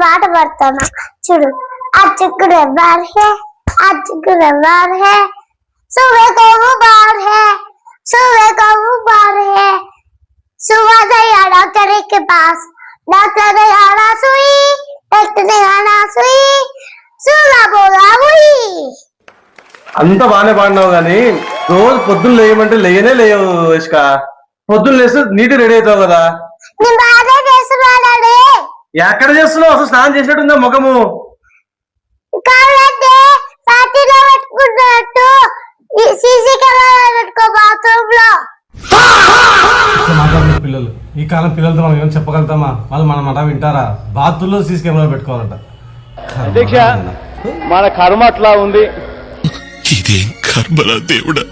పాట పడతాను చూడు. అచ్చుకునే బార్ హే అచ్చుకునే బార్ హే సుబే కోము బార్ హే सुबह को बार है सुबह से डॉक्टर के पास डॉक्टर ने आना सुई डॉक्टर ने आना सुई सुबह बोला वही అంత బాగానే పాడినావు కానీ రోజు పొద్దున్న లేయమంటే లేయనే లేవు ఇష్క. పొద్దున్న లేస్తే నీటి రెడీ అవుతావు కదా. నేను బాగా చేస్తున్నానండి. ఎక్కడ చేస్తున్నావు? అసలు స్నానం చేసినట్టుందా ముఖము? కాబట్టి పార్టీలో పెట్టుకున్నట్టు సీసీ కెమెరా పెట్టుకో బాత్రూమ్ లో. మాట్లాడుతున్న పిల్లలు ఈ కాలం పిల్లలతో మనం ఏమైనా చెప్పగలుగుతామా? వాళ్ళు మన మాట వింటారా? బాత్రూంలో సీసీ కెమెరా పెట్టుకోవాలంట. అధ్యక్ష మన కర్మ అట్లా ఉంది. ఇదేం కర్మరా దేవుడా.